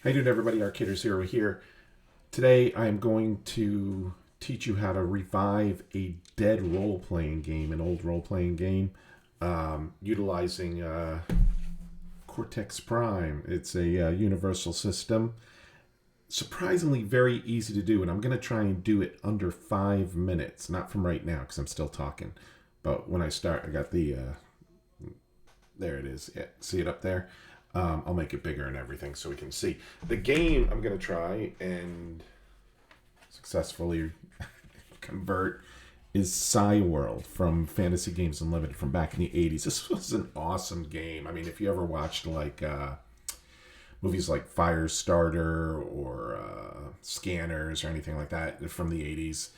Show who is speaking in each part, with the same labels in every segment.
Speaker 1: How you doing, everybody? Arcader Zero here. Today I am going to teach you how to revive a dead role-playing game, an old role-playing game, utilizing Cortex Prime. It's a universal system. Surprisingly very easy to do, and I'm going to try and do it under 5 minutes. Not from right now, because I'm still talking. But when I start, I got the there it is. Yeah, see it up there? I'll make it bigger and everything so we can see. The game I'm going to try and successfully convert is World from Fantasy Games Unlimited from back in the 80s. This was an awesome game. I mean, if you ever watched like movies like Firestarter or Scanners or anything like that from the 80s,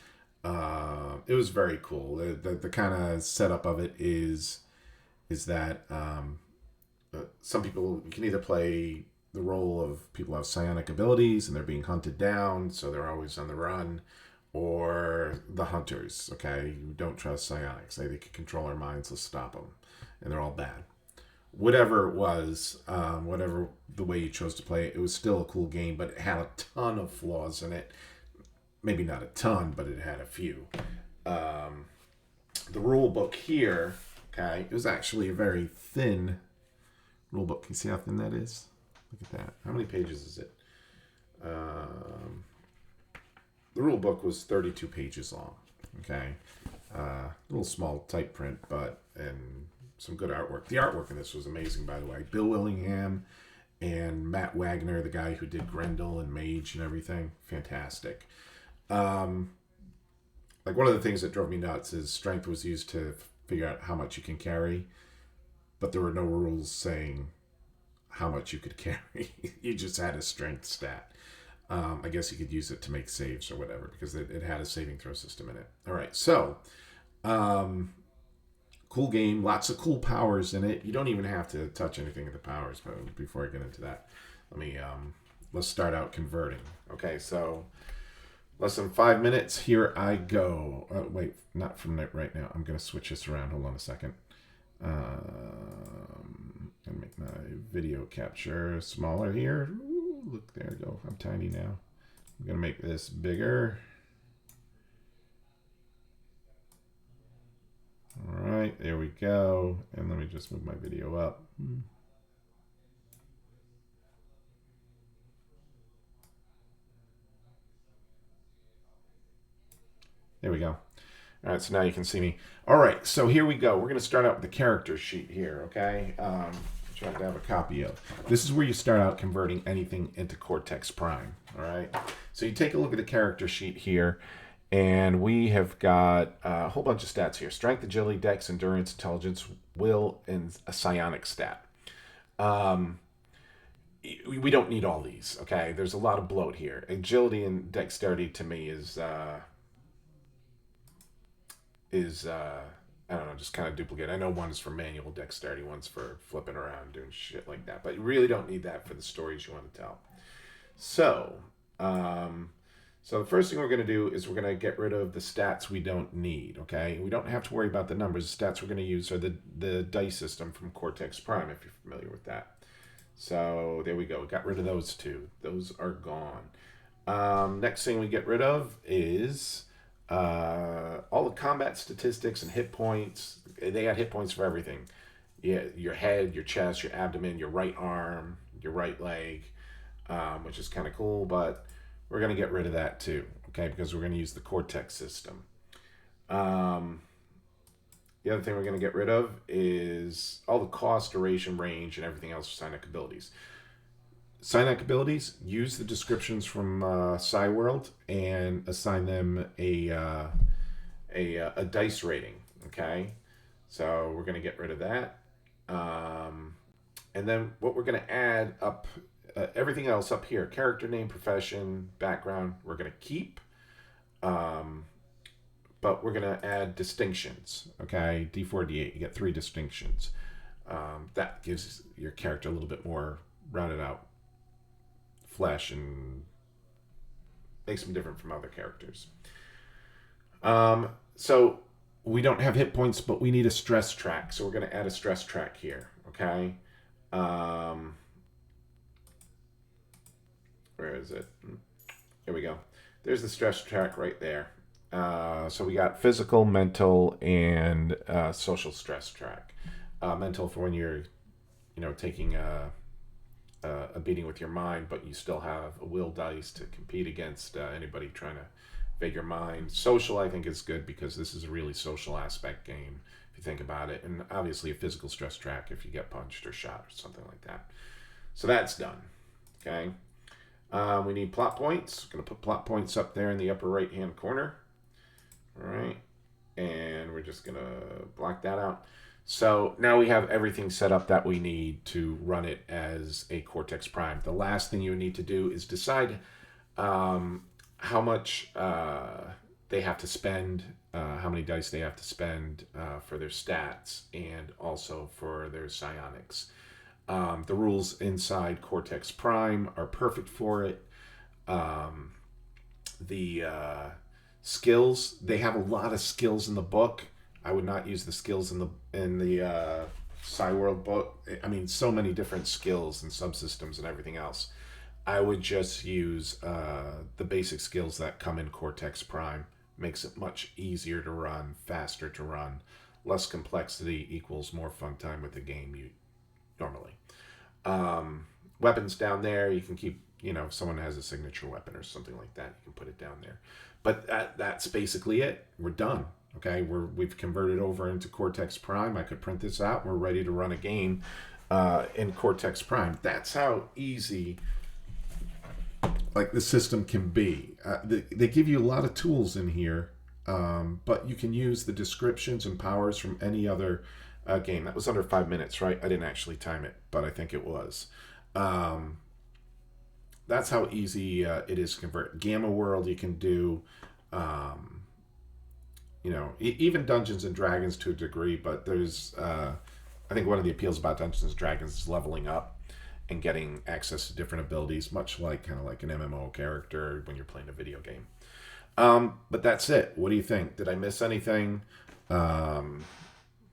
Speaker 1: it was very cool. The kind of setup of it is that some people, you can either play the role of people who have psionic abilities and they're being hunted down, so they're always on the run, or the hunters. Okay, you don't trust psionics. They can control our minds. Let's stop them, and they're all bad. Whatever it was, whatever the way you chose to play it, it was still a cool game, but it had a ton of flaws in it. Maybe not a ton, but it had a few. The rule book here, okay, it was actually a very thin rule book. Can you see how thin that is? Look at that. How many pages is it? The rule book was 32 pages long. Okay, a little small type print, but and some good artwork. The artwork in this was amazing, by the way. Bill Willingham and Matt Wagner, the guy who did Grendel and Mage and everything, fantastic. Like one of the things that drove me nuts is strength was used to figure out how much you can carry, but there were no rules saying how much you could carry. You just had a strength stat. I guess you could use it to make saves or whatever because it had a saving throw system in it. All right, so cool game, lots of cool powers in it. You don't even have to touch anything of the powers. But before I get into that, let's start out converting. Okay, so less than 5 minutes. Here I go. Wait, not from right now. I'm gonna switch this around. Hold on a second. And make my video capture smaller here. Ooh, look, there we go. I'm tiny now. I'm gonna make this bigger. All right, there we go. And let me just move my video up. There we go. All right, so now you can see me. All right, so here we go. We're going to start out with the character sheet here, okay? Which I have to have a copy of. This is where you start out converting anything into Cortex Prime, all right? So you take a look at the character sheet here, and we have got a whole bunch of stats here. Strength, agility, dex, endurance, intelligence, will, and a psionic stat. We don't need all these, okay? There's a lot of bloat here. Agility and dexterity to me is I don't know, just kind of duplicate. I know one is for manual dexterity, one's for flipping around doing shit like that, but you really don't need that for the stories you want to tell. So, so the first thing we're going to do is we're going to get rid of the stats we don't need. Okay, we don't have to worry about the numbers. The stats we're going to use are the dice system from Cortex Prime, if you're familiar with that. So there we go. We got rid of those two. Those are gone. Next thing we get rid of is all the combat statistics and hit points. They got hit points for everything. Yeah, your head, your chest, your abdomen, your right arm, your right leg, which is kind of cool. But we're gonna get rid of that too, okay? Because we're gonna use the Cortex system. The other thing we're gonna get rid of is all the cost, duration, range, and everything else for psionic abilities. Psionic abilities, use the descriptions from World and assign them a dice rating. Okay, so we're going to get rid of that, and then what we're going to add up, everything else up here: character name, profession, background. We're going to keep, but we're going to add distinctions. Okay, D4, D8. You get 3 distinctions. That gives your character a little bit more rounded out flesh and makes them different from other characters. So we don't have hit points, but we need a stress track. So we're going to add a stress track here. Okay. Where is it? Here we go. There's the stress track right there. So we got physical, mental, and social stress track. Mental for when you're, taking a beating with your mind, but you still have a will dice to compete against anybody trying to invade your mind. Social, I think, is good because this is a really social aspect game, if you think about it. And obviously a physical stress track if you get punched or shot or something like that. So that's done. Okay. We need plot points. Going to put plot points up there in the upper right-hand corner. All right. And we're just going to block that out. So now we have everything set up that we need to run it as a Cortex Prime. The last thing you need to do is decide how much they have to spend, how many dice they have to spend for their stats, and also for their psionics. The rules inside Cortex Prime are perfect for it. The skills, they have a lot of skills in the book. I would not use the skills in the Psyworld book. I mean, so many different skills and subsystems and everything else. I would just use the basic skills that come in Cortex Prime. Makes it much easier to run, faster to run, less complexity equals more fun time with the game normally. Weapons down there, you can keep, if someone has a signature weapon or something like that, you can put it down there. But that's basically it. We're done. Okay, we've converted over into Cortex Prime. I could print this out. We're ready to run a game in Cortex Prime. That's how easy the system can be. They give you a lot of tools in here, but you can use the descriptions and powers from any other game. That was under 5 minutes, right? I didn't actually time it, but I think it was. That's how easy it is to convert. Gamma World you can do, even Dungeons and Dragons to a degree, but there's, I think one of the appeals about Dungeons and Dragons is leveling up and getting access to different abilities, much like an MMO character when you're playing a video game. But that's it. What do you think? Did I miss anything?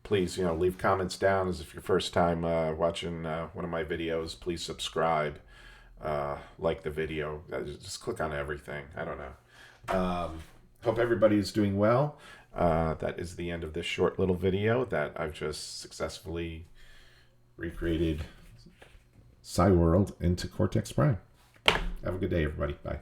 Speaker 1: Please, leave comments down. As if your first time watching one of my videos, please subscribe, like the video. Just click on everything. I don't know. Hope everybody is doing well. That is the end of this short little video that I've just successfully recreated Psyworld into Cortex Prime. Have a good day, everybody. Bye.